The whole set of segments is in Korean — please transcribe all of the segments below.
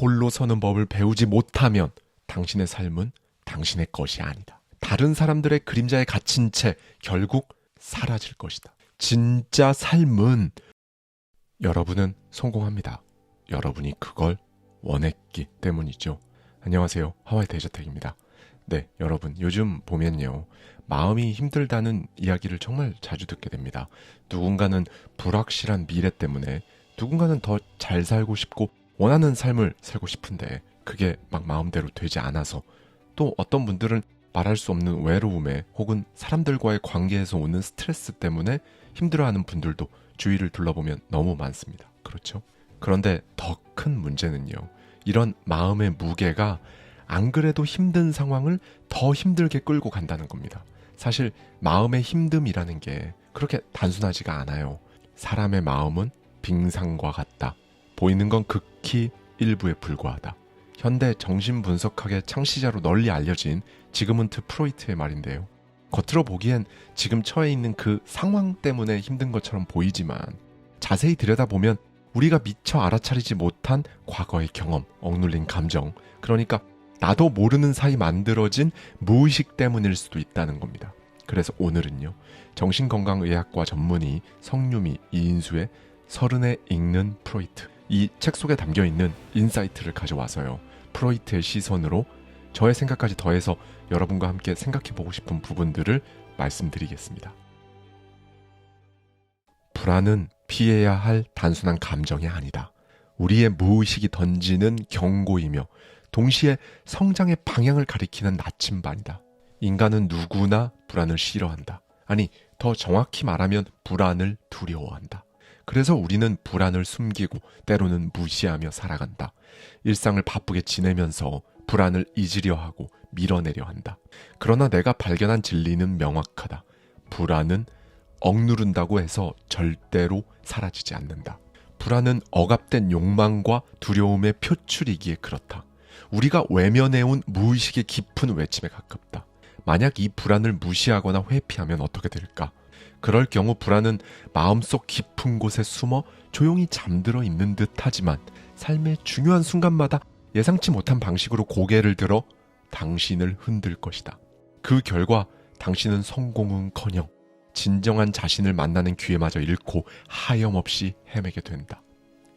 홀로 서는 법을 배우지 못하면 당신의 삶은 당신의 것이 아니다. 다른 사람들의 그림자에 갇힌 채 결국 사라질 것이다. 진짜 삶은 여러분은 성공합니다. 여러분이 그걸 원했기 때문이죠. 안녕하세요. 하와이 데저텍입니다. 네, 여러분 요즘 보면요. 마음이 힘들다는 이야기를 정말 자주 듣게 됩니다. 누군가는 불확실한 미래 때문에 누군가는 더 잘 살고 싶고 원하는 삶을 살고 싶은데 그게 막 마음대로 되지 않아서 또 어떤 분들은 말할 수 없는 외로움에 혹은 사람들과의 관계에서 오는 스트레스 때문에 힘들어하는 분들도 주위를 둘러보면 너무 많습니다. 그렇죠? 그런데 더 큰 문제는요. 이런 마음의 무게가 안 그래도 힘든 상황을 더 힘들게 끌고 간다는 겁니다. 사실 마음의 힘듦이라는 게 그렇게 단순하지가 않아요. 사람의 마음은 빙상과 같다. 보이는 건 극히 일부에 불과하다. 현대 정신분석학의 창시자로 널리 알려진 지그문트 프로이트의 말인데요. 겉으로 보기엔 지금 처해 있는 그 상황 때문에 힘든 것처럼 보이지만 자세히 들여다보면 우리가 미처 알아차리지 못한 과거의 경험, 억눌린 감정, 그러니까 나도 모르는 사이 만들어진 무의식 때문일 수도 있다는 겁니다. 그래서 오늘은요. 정신건강의학과 전문의 성유미 이인수의 30에 읽는 프로이트, 이 책 속에 담겨있는 인사이트를 가져와서요. 프로이트의 시선으로 저의 생각까지 더해서 여러분과 함께 생각해보고 싶은 부분들을 말씀드리겠습니다. 불안은 피해야 할 단순한 감정이 아니다. 우리의 무의식이 던지는 경고이며 동시에 성장의 방향을 가리키는 나침반이다. 인간은 누구나 불안을 싫어한다. 아니, 더 정확히 말하면 불안을 두려워한다. 그래서 우리는 불안을 숨기고 때로는 무시하며 살아간다. 일상을 바쁘게 지내면서 불안을 잊으려 하고 밀어내려 한다. 그러나 내가 발견한 진리는 명확하다. 불안은 억누른다고 해서 절대로 사라지지 않는다. 불안은 억압된 욕망과 두려움의 표출이기에 그렇다. 우리가 외면해온 무의식의 깊은 외침에 가깝다. 만약 이 불안을 무시하거나 회피하면 어떻게 될까? 그럴 경우 불안은 마음속 깊은 곳에 숨어 조용히 잠들어 있는 듯 하지만 삶의 중요한 순간마다 예상치 못한 방식으로 고개를 들어 당신을 흔들 것이다. 그 결과 당신은 성공은커녕 진정한 자신을 만나는 기회마저 잃고 하염없이 헤매게 된다.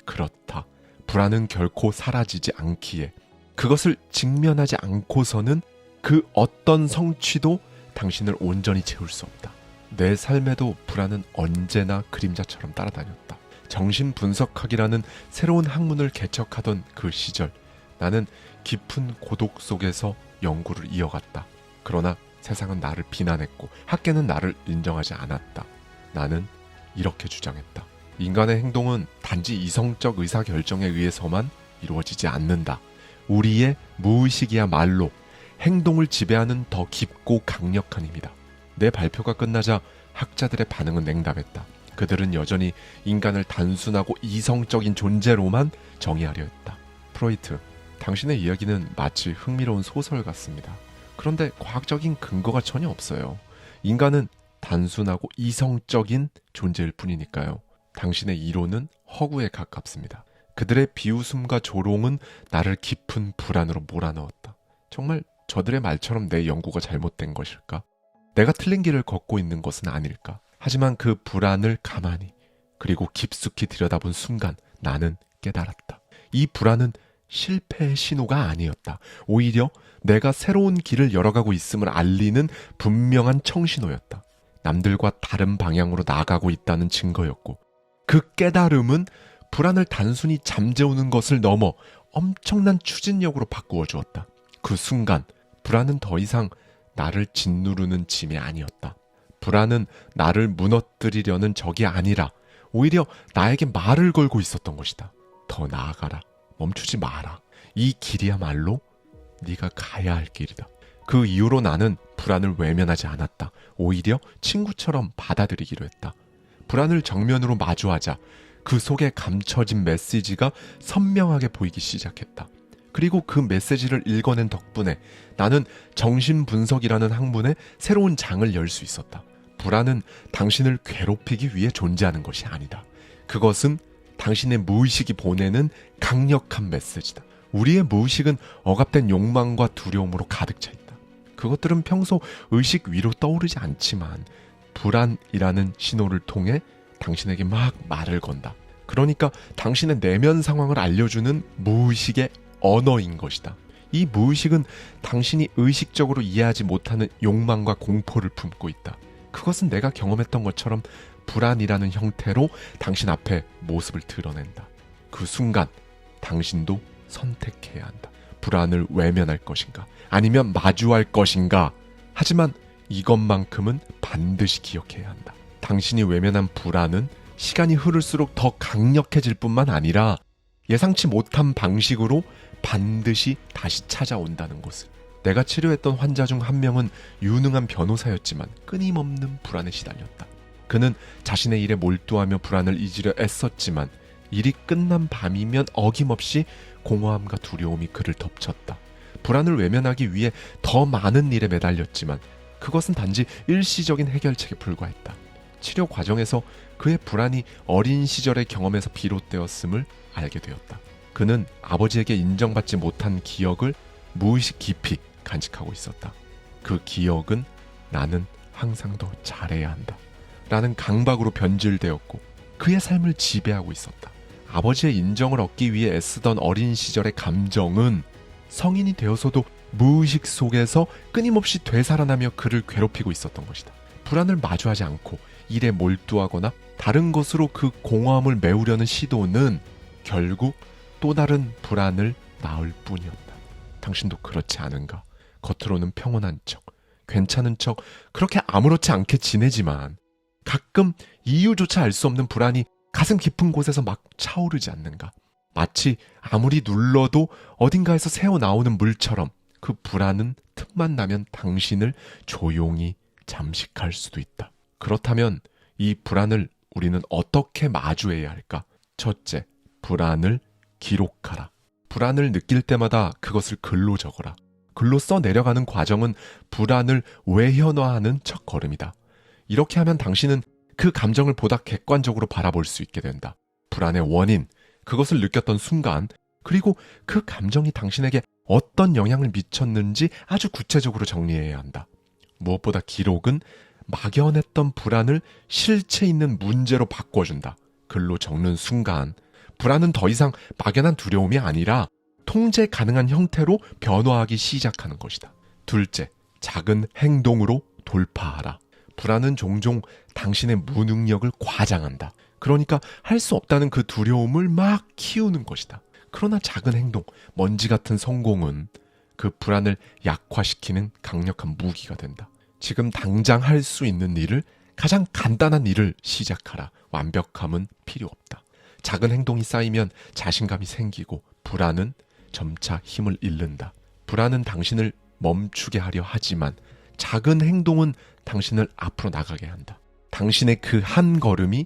그렇다. 불안은 결코 사라지지 않기에 그것을 직면하지 않고서는 그 어떤 성취도 당신을 온전히 채울 수 없다. 내 삶에도 불안은 언제나 그림자처럼 따라다녔다. 정신분석학이라는 새로운 학문을 개척하던 그 시절 나는 깊은 고독 속에서 연구를 이어갔다. 그러나 세상은 나를 비난했고 학계는 나를 인정하지 않았다. 나는 이렇게 주장했다. 인간의 행동은 단지 이성적 의사결정에 의해서만 이루어지지 않는다. 우리의 무의식이야말로 행동을 지배하는 더 깊고 강력한 힘이다. 내 발표가 끝나자 학자들의 반응은 냉담했다. 그들은 여전히 인간을 단순하고 이성적인 존재로만 정의하려 했다. 프로이트, 당신의 이야기는 마치 흥미로운 소설 같습니다. 그런데 과학적인 근거가 전혀 없어요. 인간은 단순하고 이성적인 존재일 뿐이니까요. 당신의 이론은 허구에 가깝습니다. 그들의 비웃음과 조롱은 나를 깊은 불안으로 몰아넣었다. 정말 저들의 말처럼 내 연구가 잘못된 것일까? 내가 틀린 길을 걷고 있는 것은 아닐까? 하지만 그 불안을 가만히 그리고 깊숙이 들여다본 순간 나는 깨달았다. 이 불안은 실패의 신호가 아니었다. 오히려 내가 새로운 길을 열어가고 있음을 알리는 분명한 청신호였다. 남들과 다른 방향으로 나아가고 있다는 증거였고 그 깨달음은 불안을 단순히 잠재우는 것을 넘어 엄청난 추진력으로 바꾸어 주었다. 그 순간 불안은 더 이상 나를 짓누르는 짐이 아니었다. 불안은 나를 무너뜨리려는 적이 아니라 오히려 나에게 말을 걸고 있었던 것이다. 더 나아가라. 멈추지 마라. 이 길이야말로 네가 가야 할 길이다. 그 이후로 나는 불안을 외면하지 않았다. 오히려 친구처럼 받아들이기로 했다. 불안을 정면으로 마주하자 그 속에 감춰진 메시지가 선명하게 보이기 시작했다. 그리고 그 메시지를 읽어낸 덕분에 나는 정신분석이라는 학문의 새로운 장을 열 수 있었다. 불안은 당신을 괴롭히기 위해 존재하는 것이 아니다. 그것은 당신의 무의식이 보내는 강력한 메시지다. 우리의 무의식은 억압된 욕망과 두려움으로 가득 차 있다. 그것들은 평소 의식 위로 떠오르지 않지만 불안이라는 신호를 통해 당신에게 막 말을 건다. 그러니까 당신의 내면 상황을 알려주는 무의식의 언어인 것이다. 이 무의식은 당신이 의식적으로 이해하지 못하는 욕망과 공포를 품고 있다. 그것은 내가 경험했던 것처럼 불안이라는 형태로 당신 앞에 모습을 드러낸다. 그 순간 당신도 선택해야 한다. 불안을 외면할 것인가 아니면 마주할 것인가. 하지만 이것만큼은 반드시 기억해야 한다. 당신이 외면한 불안은 시간이 흐를수록 더 강력해질 뿐만 아니라 예상치 못한 방식으로 반드시 다시 찾아온다는 것을. 내가 치료했던 환자 중 한 명은 유능한 변호사였지만 끊임없는 불안에 시달렸다. 그는 자신의 일에 몰두하며 불안을 잊으려 애썼지만 일이 끝난 밤이면 어김없이 공허함과 두려움이 그를 덮쳤다. 불안을 외면하기 위해 더 많은 일에 매달렸지만 그것은 단지 일시적인 해결책에 불과했다. 치료 과정에서 그의 불안이 어린 시절의 경험에서 비롯되었음을 알게 되었다. 그는 아버지에게 인정받지 못한 기억을 무의식 깊이 간직하고 있었다. 그 기억은 나는 항상 더 잘해야 한다 라는 강박으로 변질되었고 그의 삶을 지배하고 있었다. 아버지의 인정을 얻기 위해 애쓰던 어린 시절의 감정은 성인이 되어서도 무의식 속에서 끊임없이 되살아나며 그를 괴롭히고 있었던 것이다. 불안을 마주하지 않고 일에 몰두하거나 다른 것으로 그 공허함을 메우려는 시도는 결국 또 다른 불안을 낳을 뿐이었다. 당신도 그렇지 않은가? 겉으로는 평온한 척, 괜찮은 척, 그렇게 아무렇지 않게 지내지만 가끔 이유조차 알 수 없는 불안이 가슴 깊은 곳에서 막 차오르지 않는가? 마치 아무리 눌러도 어딘가에서 새어나오는 물처럼 그 불안은 틈만 나면 당신을 조용히 잠식할 수도 있다. 그렇다면 이 불안을 우리는 어떻게 마주해야 할까? 첫째, 불안을 기록하라. 불안을 느낄 때마다 그것을 글로 적어라. 글로 써내려가는 과정은 불안을 외현화하는 첫걸음이다. 이렇게 하면 당신은 그 감정을 보다 객관적으로 바라볼 수 있게 된다. 불안의 원인, 그것을 느꼈던 순간, 그리고 그 감정이 당신에게 어떤 영향을 미쳤는지 아주 구체적으로 정리해야 한다. 무엇보다 기록은 막연했던 불안을 실체 있는 문제로 바꿔준다. 글로 적는 순간 불안은 더 이상 막연한 두려움이 아니라 통제 가능한 형태로 변화하기 시작하는 것이다. 둘째, 작은 행동으로 돌파하라. 불안은 종종 당신의 무능력을 과장한다. 그러니까 할 수 없다는 그 두려움을 막 키우는 것이다. 그러나 작은 행동, 먼지 같은 성공은 그 불안을 약화시키는 강력한 무기가 된다. 지금 당장 할 수 있는 일을, 가장 간단한 일을 시작하라. 완벽함은 필요 없다. 작은 행동이 쌓이면 자신감이 생기고 불안은 점차 힘을 잃는다. 불안은 당신을 멈추게 하려 하지만 작은 행동은 당신을 앞으로 나가게 한다. 당신의 그 한 걸음이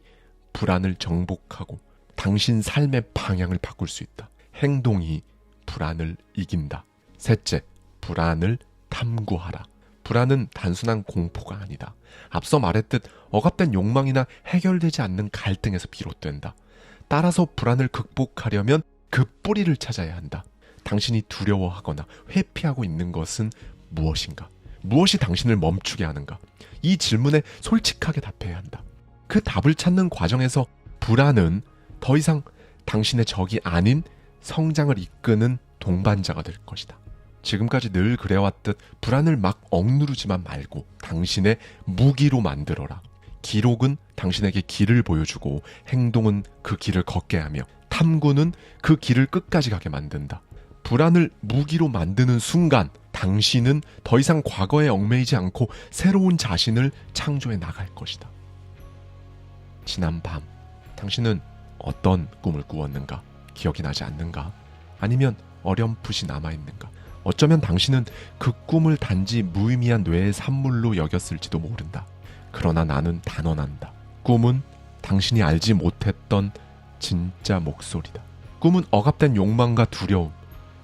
불안을 정복하고 당신 삶의 방향을 바꿀 수 있다. 행동이 불안을 이긴다. 셋째, 불안을 탐구하라. 불안은 단순한 공포가 아니다. 앞서 말했듯 억압된 욕망이나 해결되지 않는 갈등에서 비롯된다. 따라서 불안을 극복하려면 그 뿌리를 찾아야 한다. 당신이 두려워하거나 회피하고 있는 것은 무엇인가? 무엇이 당신을 멈추게 하는가? 이 질문에 솔직하게 답해야 한다. 그 답을 찾는 과정에서 불안은 더 이상 당신의 적이 아닌 성장을 이끄는 동반자가 될 것이다. 지금까지 늘 그래왔듯 불안을 막 억누르지만 말고 당신의 무기로 만들어라. 기록은 당신에게 길을 보여주고 행동은 그 길을 걷게 하며 탐구는 그 길을 끝까지 가게 만든다. 불안을 무기로 만드는 순간 당신은 더 이상 과거에 얽매이지 않고 새로운 자신을 창조해 나갈 것이다. 지난 밤 당신은 어떤 꿈을 꾸었는가? 기억이 나지 않는가? 아니면 어렴풋이 남아있는가? 어쩌면 당신은 그 꿈을 단지 무의미한 뇌의 산물로 여겼을지도 모른다. 그러나 나는 단언한다. 꿈은 당신이 알지 못했던 진짜 목소리다. 꿈은 억압된 욕망과 두려움,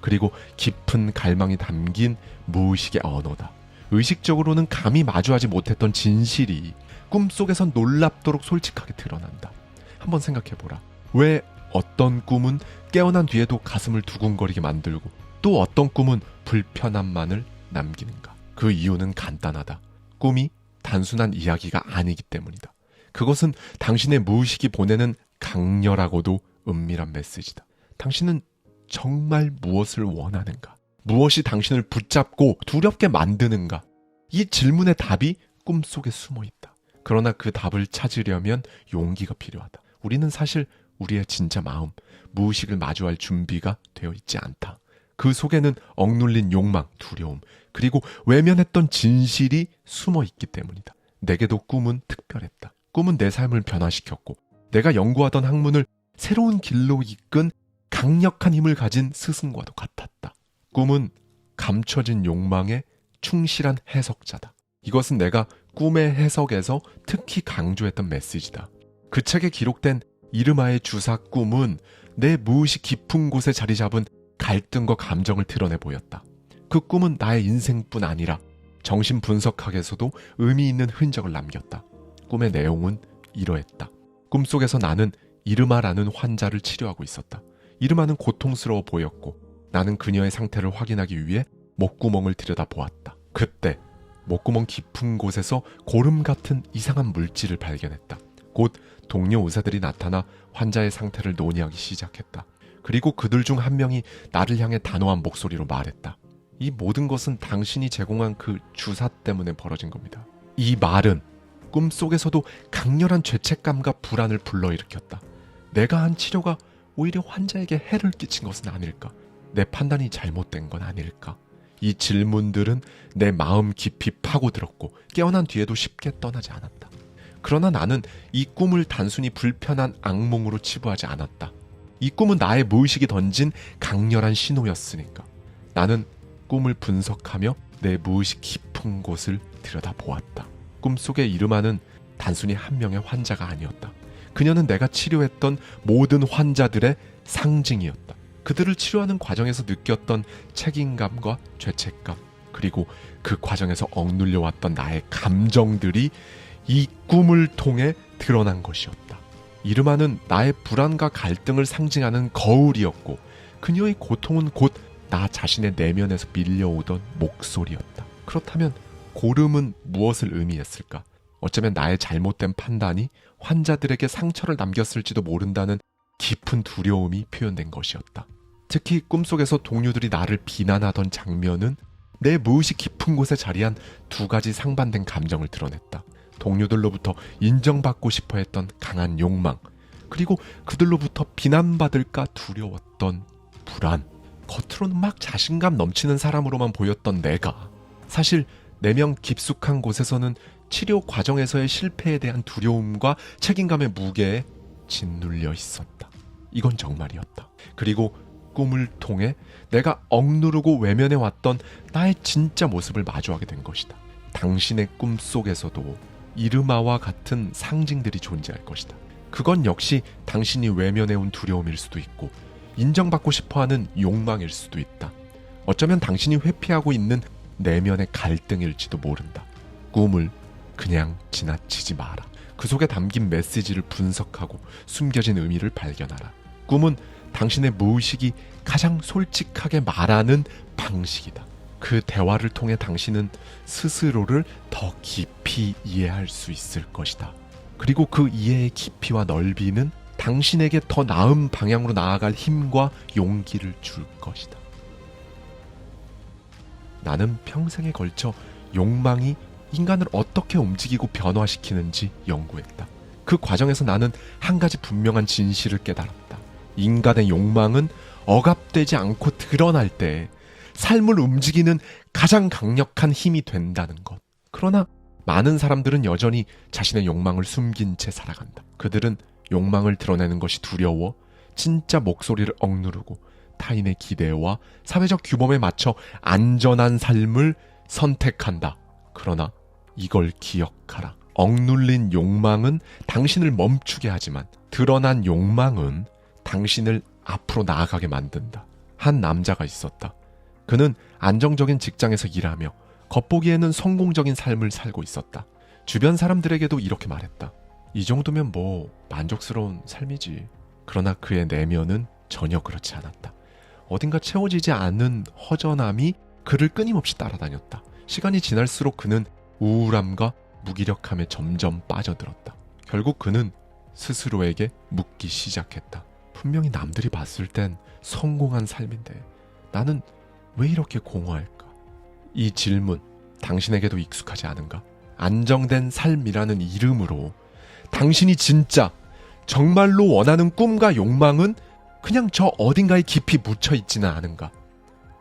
그리고 깊은 갈망이 담긴 무의식의 언어다. 의식적으로는 감히 마주하지 못했던 진실이 꿈속에선 놀랍도록 솔직하게 드러난다. 한번 생각해보라. 왜 어떤 꿈은 깨어난 뒤에도 가슴을 두근거리게 만들고 또 어떤 꿈은 불편함만을 남기는가? 그 이유는 간단하다. 꿈이 단순한 이야기가 아니기 때문이다. 그것은 당신의 무의식이 보내는 강렬하고도 은밀한 메시지다. 당신은 정말 무엇을 원하는가? 무엇이 당신을 붙잡고 두렵게 만드는가? 이 질문의 답이 꿈속에 숨어 있다. 그러나 그 답을 찾으려면 용기가 필요하다. 우리는 사실 우리의 진짜 마음, 무의식을 마주할 준비가 되어 있지 않다. 그 속에는 억눌린 욕망, 두려움, 그리고 외면했던 진실이 숨어 있기 때문이다. 내게도 꿈은 특별했다. 꿈은 내 삶을 변화시켰고 내가 연구하던 학문을 새로운 길로 이끈 강력한 힘을 가진 스승과도 같았다. 꿈은 감춰진 욕망의 충실한 해석자다. 이것은 내가 꿈의 해석에서 특히 강조했던 메시지다. 그 책에 기록된 이르마의 주사 꿈은 내 무의식 깊은 곳에 자리 잡은 갈등과 감정을 드러내 보였다. 그 꿈은 나의 인생뿐 아니라 정신 분석학에서도 의미 있는 흔적을 남겼다. 꿈의 내용은 이러했다. 꿈속에서 나는 이르마라는 환자를 치료하고 있었다. 이르마는 고통스러워 보였고 나는 그녀의 상태를 확인하기 위해 목구멍을 들여다보았다. 그때 목구멍 깊은 곳에서 고름 같은 이상한 물질을 발견했다. 곧 동료 의사들이 나타나 환자의 상태를 논의하기 시작했다. 그리고 그들 중 한 명이 나를 향해 단호한 목소리로 말했다. 이 모든 것은 당신이 제공한 그 주사 때문에 벌어진 겁니다. 이 말은 꿈속에서도 강렬한 죄책감과 불안을 불러일으켰다. 내가 한 치료가 오히려 환자에게 해를 끼친 것은 아닐까? 내 판단이 잘못된 건 아닐까? 이 질문들은 내 마음 깊이 파고들었고 깨어난 뒤에도 쉽게 떠나지 않았다. 그러나 나는 이 꿈을 단순히 불편한 악몽으로 치부하지 않았다. 이 꿈은 나의 무의식이 던진 강렬한 신호였으니까. 나는 꿈을 분석하며 내 무의식 깊은 곳을 들여다보았다. 꿈속의 이르마는 단순히 한 명의 환자가 아니었다. 그녀는 내가 치료했던 모든 환자들의 상징이었다. 그들을 치료하는 과정에서 느꼈던 책임감과 죄책감, 그리고 그 과정에서 억눌려왔던 나의 감정들이 이 꿈을 통해 드러난 것이었다. 이르마는 나의 불안과 갈등을 상징하는 거울이었고 그녀의 고통은 곧 나 자신의 내면에서 밀려오던 목소리였다. 그렇다면 고름은 무엇을 의미했을까? 어쩌면 나의 잘못된 판단이 환자들에게 상처를 남겼을지도 모른다는 깊은 두려움이 표현된 것이었다. 특히 꿈속에서 동료들이 나를 비난하던 장면은 내 무의식 깊은 곳에 자리한 두 가지 상반된 감정을 드러냈다. 동료들로부터 인정받고 싶어 했던 강한 욕망, 그리고 그들로부터 비난받을까 두려웠던 불안. 겉으로는 막 자신감 넘치는 사람으로만 보였던 내가 사실 내면 깊숙한 곳에서는 치료 과정에서의 실패에 대한 두려움과 책임감의 무게에 짓눌려 있었다. 이건 정말이었다. 그리고 꿈을 통해 내가 억누르고 외면해왔던 나의 진짜 모습을 마주하게 된 것이다. 당신의 꿈속에서도 이르마와 같은 상징들이 존재할 것이다. 그건 역시 당신이 외면해온 두려움일 수도 있고 인정받고 싶어하는 욕망일 수도 있다. 어쩌면 당신이 회피하고 있는 내면의 갈등일지도 모른다. 꿈을 그냥 지나치지 마라. 그 속에 담긴 메시지를 분석하고 숨겨진 의미를 발견하라. 꿈은 당신의 무의식이 가장 솔직하게 말하는 방식이다. 그 대화를 통해 당신은 스스로를 더 깊이 이해할 수 있을 것이다. 그리고 그 이해의 깊이와 넓이는 당신에게 더 나은 방향으로 나아갈 힘과 용기를 줄 것이다. 나는 평생에 걸쳐 욕망이 인간을 어떻게 움직이고 변화시키는지 연구했다. 그 과정에서 나는 한 가지 분명한 진실을 깨달았다. 인간의 욕망은 억압되지 않고 드러날 때 삶을 움직이는 가장 강력한 힘이 된다는 것. 그러나 많은 사람들은 여전히 자신의 욕망을 숨긴 채 살아간다. 그들은 욕망을 드러내는 것이 두려워 진짜 목소리를 억누르고 타인의 기대와 사회적 규범에 맞춰 안전한 삶을 선택한다. 그러나 이걸 기억하라. 억눌린 욕망은 당신을 멈추게 하지만 드러난 욕망은 당신을 앞으로 나아가게 만든다. 한 남자가 있었다. 그는 안정적인 직장에서 일하며 겉보기에는 성공적인 삶을 살고 있었다. 주변 사람들에게도 이렇게 말했다. 이 정도면 뭐 만족스러운 삶이지. 그러나 그의 내면은 전혀 그렇지 않았다. 어딘가 채워지지 않은 허전함이 그를 끊임없이 따라다녔다. 시간이 지날수록 그는 우울함과 무기력함에 점점 빠져들었다. 결국 그는 스스로에게 묻기 시작했다. 분명히 남들이 봤을 땐 성공한 삶인데 나는 왜 이렇게 공허할까? 이 질문, 당신에게도 익숙하지 않은가? 안정된 삶이라는 이름으로 당신이 진짜 정말로 원하는 꿈과 욕망은 그냥 저 어딘가에 깊이 묻혀있지는 않은가?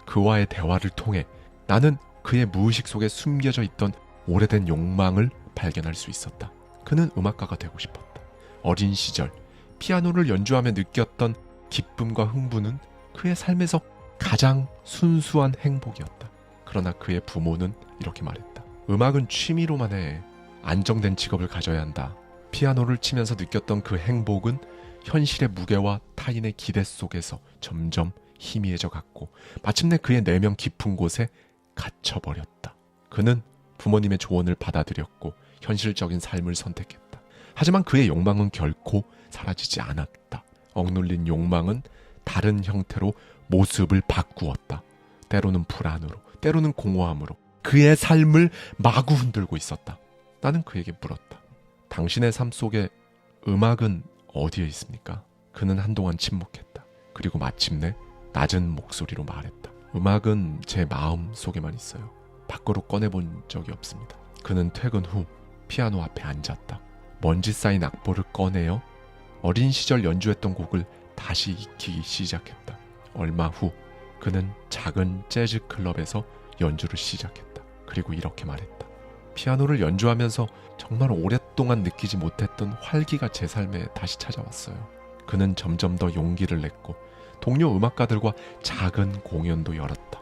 그와의 대화를 통해 나는 그의 무의식 속에 숨겨져 있던 오래된 욕망을 발견할 수 있었다. 그는 음악가가 되고 싶었다. 어린 시절 피아노를 연주하며 느꼈던 기쁨과 흥분은 그의 삶에서 가장 순수한 행복이었다. 그러나 그의 부모는 이렇게 말했다. 음악은 취미로만 해. 안정된 직업을 가져야 한다. 피아노를 치면서 느꼈던 그 행복은 현실의 무게와 타인의 기대 속에서 점점 희미해져 갔고 마침내 그의 내면 깊은 곳에 갇혀버렸다. 그는 부모님의 조언을 받아들였고 현실적인 삶을 선택했다. 하지만 그의 욕망은 결코 사라지지 않았다. 억눌린 욕망은 다른 형태로 모습을 바꾸었다. 때로는 불안으로, 때로는 공허함으로 그의 삶을 마구 흔들고 있었다. 나는 그에게 물었다. 당신의 삶 속에 음악은 어디에 있습니까? 그는 한동안 침묵했다. 그리고 마침내 낮은 목소리로 말했다. 음악은 제 마음 속에만 있어요. 밖으로 꺼내본 적이 없습니다. 그는 퇴근 후 피아노 앞에 앉았다. 먼지 쌓인 악보를 꺼내어 어린 시절 연주했던 곡을 다시 익히기 시작했다. 얼마 후 그는 작은 재즈 클럽에서 연주를 시작했다. 그리고 이렇게 말했다. 피아노를 연주하면서 정말 오랫동안 느끼지 못했던 활기가 제 삶에 다시 찾아왔어요. 그는 점점 더 용기를 냈고 동료 음악가들과 작은 공연도 열었다.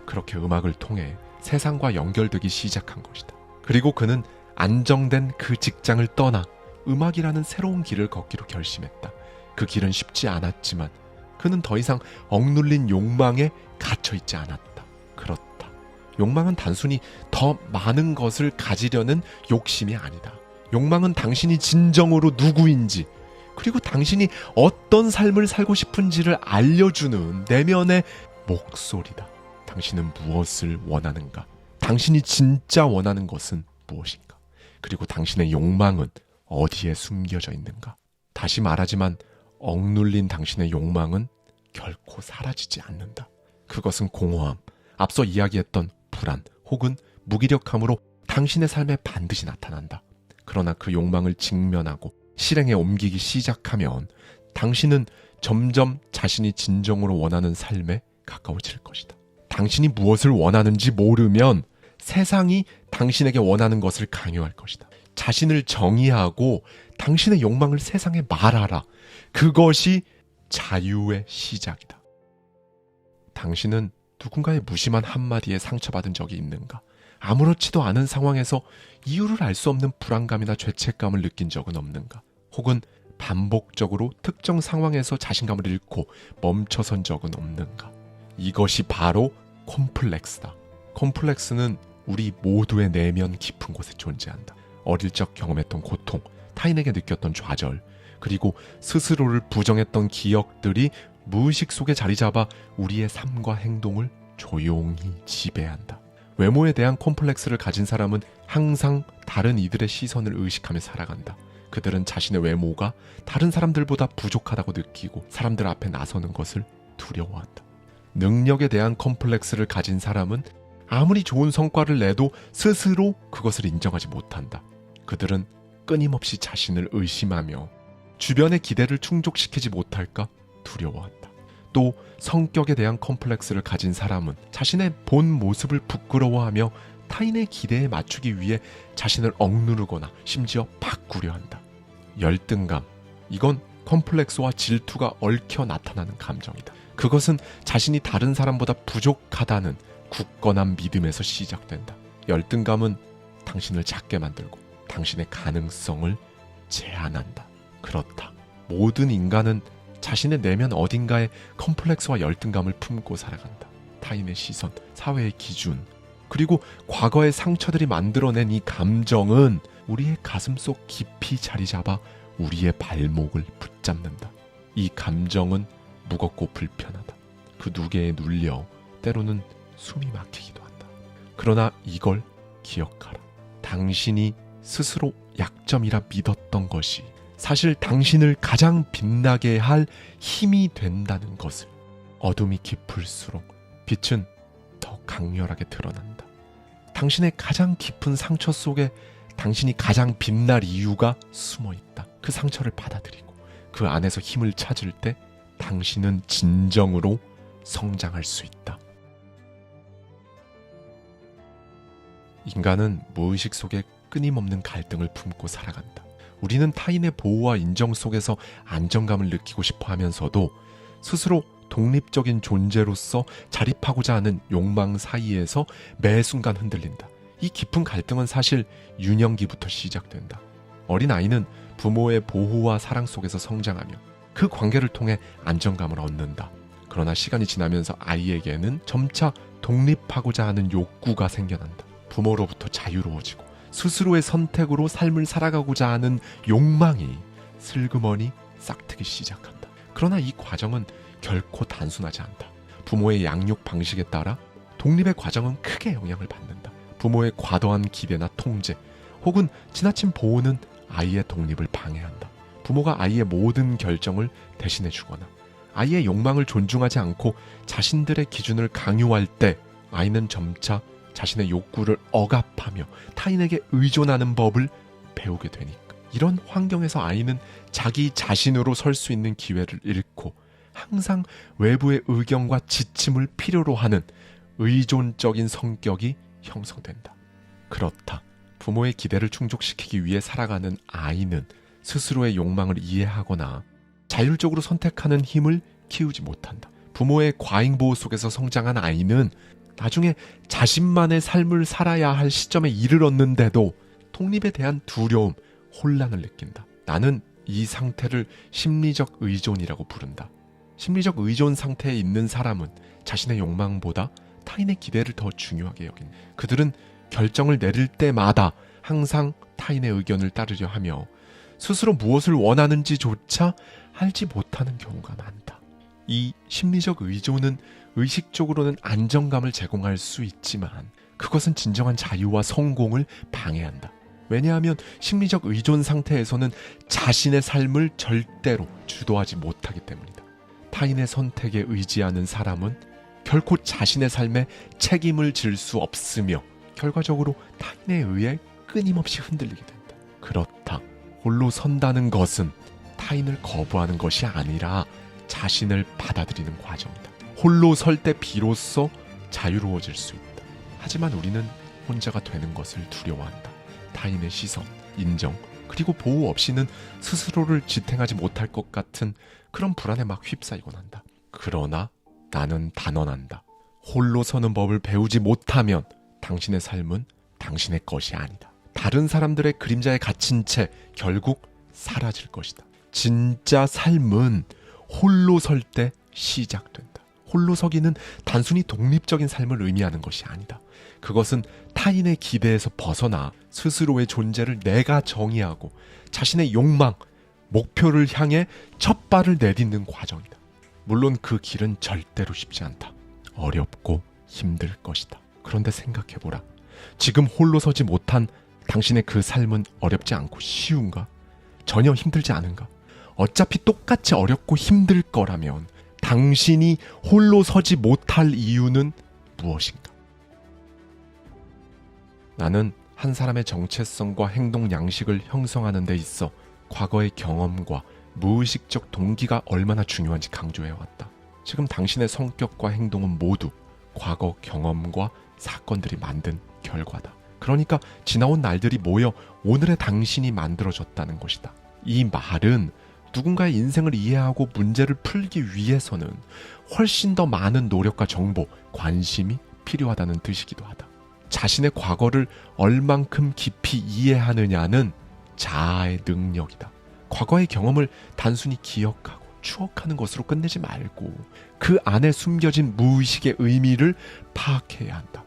그렇게 음악을 통해 세상과 연결되기 시작한 것이다. 그리고 그는 안정된 그 직장을 떠나 음악이라는 새로운 길을 걷기로 결심했다. 그 길은 쉽지 않았지만 그는 더 이상 억눌린 욕망에 갇혀있지 않았다. 그렇다. 욕망은 단순히 더 많은 것을 가지려는 욕심이 아니다. 욕망은 당신이 진정으로 누구인지 그리고 당신이 어떤 삶을 살고 싶은지를 알려주는 내면의 목소리다. 당신은 무엇을 원하는가? 당신이 진짜 원하는 것은 무엇인가? 그리고 당신의 욕망은 어디에 숨겨져 있는가? 다시 말하지만 억눌린 당신의 욕망은 결코 사라지지 않는다. 그것은 공허함, 앞서 이야기했던 불안 혹은 무기력함으로 당신의 삶에 반드시 나타난다. 그러나 그 욕망을 직면하고 실행에 옮기기 시작하면 당신은 점점 자신이 진정으로 원하는 삶에 가까워질 것이다. 당신이 무엇을 원하는지 모르면 세상이 당신에게 원하는 것을 강요할 것이다. 자신을 정의하고 당신의 욕망을 세상에 말하라. 그것이 자유의 시작이다. 당신은 누군가의 무심한 한마디에 상처받은 적이 있는가? 아무렇지도 않은 상황에서 이유를 알 수 없는 불안감이나 죄책감을 느낀 적은 없는가? 혹은 반복적으로 특정 상황에서 자신감을 잃고 멈춰선 적은 없는가? 이것이 바로 콤플렉스다. 콤플렉스는 우리 모두의 내면 깊은 곳에 존재한다. 어릴 적 경험했던 고통, 타인에게 느꼈던 좌절, 그리고 스스로를 부정했던 기억들이 무의식 속에 자리 잡아 우리의 삶과 행동을 조용히 지배한다. 외모에 대한 콤플렉스를 가진 사람은 항상 다른 이들의 시선을 의식하며 살아간다. 그들은 자신의 외모가 다른 사람들보다 부족하다고 느끼고 사람들 앞에 나서는 것을 두려워한다. 능력에 대한 콤플렉스를 가진 사람은 아무리 좋은 성과를 내도 스스로 그것을 인정하지 못한다. 그들은 끊임없이 자신을 의심하며 주변의 기대를 충족시키지 못할까 두려워한다. 또 성격에 대한 콤플렉스를 가진 사람은 자신의 본 모습을 부끄러워하며 타인의 기대에 맞추기 위해 자신을 억누르거나 심지어 바꾸려 한다. 열등감, 이건 콤플렉스와 질투가 얽혀 나타나는 감정이다. 그것은 자신이 다른 사람보다 부족하다는 굳건한 믿음에서 시작된다. 열등감은 당신을 작게 만들고 당신의 가능성을 제한한다. 그렇다. 모든 인간은 자신의 내면 어딘가에 컴플렉스와 열등감을 품고 살아간다. 타인의 시선, 사회의 기준, 그리고 과거의 상처들이 만들어낸 이 감정은 우리의 가슴속 깊이 자리 잡아 우리의 발목을 붙잡는다. 이 감정은 무겁고 불편하다. 그 누개에 눌려 때로는 숨이 막히기도 한다. 그러나 이걸 기억하라. 당신이 스스로 약점이라 믿었던 것이 사실 당신을 가장 빛나게 할 힘이 된다는 것을. 어둠이 깊을수록 빛은 더 강렬하게 드러난다. 당신의 가장 깊은 상처 속에 당신이 가장 빛날 이유가 숨어 있다. 그 상처를 받아들이고 그 안에서 힘을 찾을 때 당신은 진정으로 성장할 수 있다. 인간은 무의식 속에 끊임없는 갈등을 품고 살아간다. 우리는 타인의 보호와 인정 속에서 안정감을 느끼고 싶어 하면서도 스스로 독립적인 존재로서 자립하고자 하는 욕망 사이에서 매 순간 흔들린다. 이 깊은 갈등은 사실 유년기부터 시작된다. 어린아이는 부모의 보호와 사랑 속에서 성장하며 그 관계를 통해 안정감을 얻는다. 그러나 시간이 지나면서 아이에게는 점차 독립하고자 하는 욕구가 생겨난다. 부모로부터 자유로워지고 스스로의 선택으로 삶을 살아가고자 하는 욕망이 슬그머니 싹트기 시작한다. 그러나 이 과정은 결코 단순하지 않다. 부모의 양육 방식에 따라 독립의 과정은 크게 영향을 받는다. 부모의 과도한 기대나 통제 혹은 지나친 보호는 아이의 독립을 방해한다. 부모가 아이의 모든 결정을 대신해 주거나 아이의 욕망을 존중하지 않고 자신들의 기준을 강요할 때 아이는 점차 자신의 욕구를 억압하며 타인에게 의존하는 법을 배우게 되니까. 이런 환경에서 아이는 자기 자신으로 설 수 있는 기회를 잃고 항상 외부의 의견과 지침을 필요로 하는 의존적인 성격이 형성된다. 그렇다. 부모의 기대를 충족시키기 위해 살아가는 아이는 스스로의 욕망을 이해하거나 자율적으로 선택하는 힘을 키우지 못한다. 부모의 과잉보호 속에서 성장한 아이는 나중에 자신만의 삶을 살아야 할 시점에 이르렀는데도 독립에 대한 두려움, 혼란을 느낀다. 나는 이 상태를 심리적 의존이라고 부른다. 심리적 의존 상태에 있는 사람은 자신의 욕망보다 타인의 기대를 더 중요하게 여긴다. 그들은 결정을 내릴 때마다 항상 타인의 의견을 따르려 하며 스스로 무엇을 원하는지조차 알지 못하는 경우가 많다. 이 심리적 의존은 의식적으로는 안정감을 제공할 수 있지만 그것은 진정한 자유와 성공을 방해한다. 왜냐하면 심리적 의존 상태에서는 자신의 삶을 절대로 주도하지 못하기 때문이다. 타인의 선택에 의지하는 사람은 결코 자신의 삶에 책임을 질 수 없으며 결과적으로 타인에 의해 끊임없이 흔들리게 된다. 그렇다. 홀로 선다는 것은 타인을 거부하는 것이 아니라 자신을 받아들이는 과정이다. 홀로 설 때 비로소 자유로워질 수 있다. 하지만 우리는 혼자가 되는 것을 두려워한다. 타인의 시선, 인정, 그리고 보호 없이는 스스로를 지탱하지 못할 것 같은 그런 불안에 막 휩싸이곤 한다. 그러나 나는 단언한다. 홀로 서는 법을 배우지 못하면 당신의 삶은 당신의 것이 아니다. 다른 사람들의 그림자에 갇힌 채 결국 사라질 것이다. 진짜 삶은 홀로 설 때 시작된다. 홀로 서기는 단순히 독립적인 삶을 의미하는 것이 아니다. 그것은 타인의 기대에서 벗어나 스스로의 존재를 내가 정의하고 자신의 욕망, 목표를 향해 첫 발을 내딛는 과정이다. 물론 그 길은 절대로 쉽지 않다. 어렵고 힘들 것이다. 그런데 생각해보라. 지금 홀로 서지 못한 당신의 그 삶은 어렵지 않고 쉬운가? 전혀 힘들지 않은가? 어차피 똑같이 어렵고 힘들 거라면 당신이 홀로 서지 못할 이유는 무엇인가? 나는 한 사람의 정체성과 행동 양식을 형성하는 데 있어 과거의 경험과 무의식적 동기가 얼마나 중요한지 강조해왔다. 지금 당신의 성격과 행동은 모두 과거 경험과 사건들이 만든 결과다. 그러니까 지나온 날들이 모여 오늘의 당신이 만들어졌다는 것이다. 이 말은 누군가의 인생을 이해하고 문제를 풀기 위해서는 훨씬 더 많은 노력과 정보, 관심이 필요하다는 뜻이기도 하다. 자신의 과거를 얼만큼 깊이 이해하느냐는 자아의 능력이다. 과거의 경험을 단순히 기억하고 추억하는 것으로 끝내지 말고 그 안에 숨겨진 무의식의 의미를 파악해야 한다.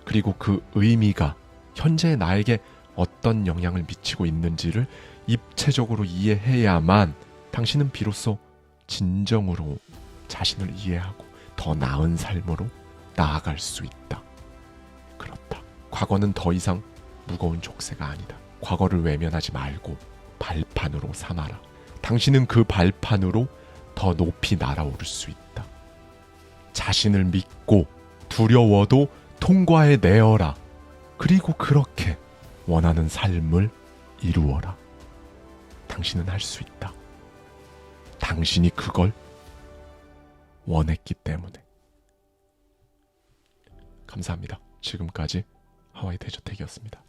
그리고 그 의미가 현재의 나에게 어떤 영향을 미치고 있는지를 입체적으로 이해해야만 당신은 비로소 진정으로 자신을 이해하고 더 나은 삶으로 나아갈 수 있다. 그렇다. 과거는 더 이상 무거운 족쇄가 아니다. 과거를 외면하지 말고 발판으로 삼아라. 당신은 그 발판으로 더 높이 날아오를 수 있다. 자신을 믿고 두려워도 통과해내어라. 그리고 그렇게 원하는 삶을 이루어라. 당신은 할 수 있다. 당신이 그걸 원했기 때문에. 감사합니다. 지금까지 하와이 대저택이었습니다.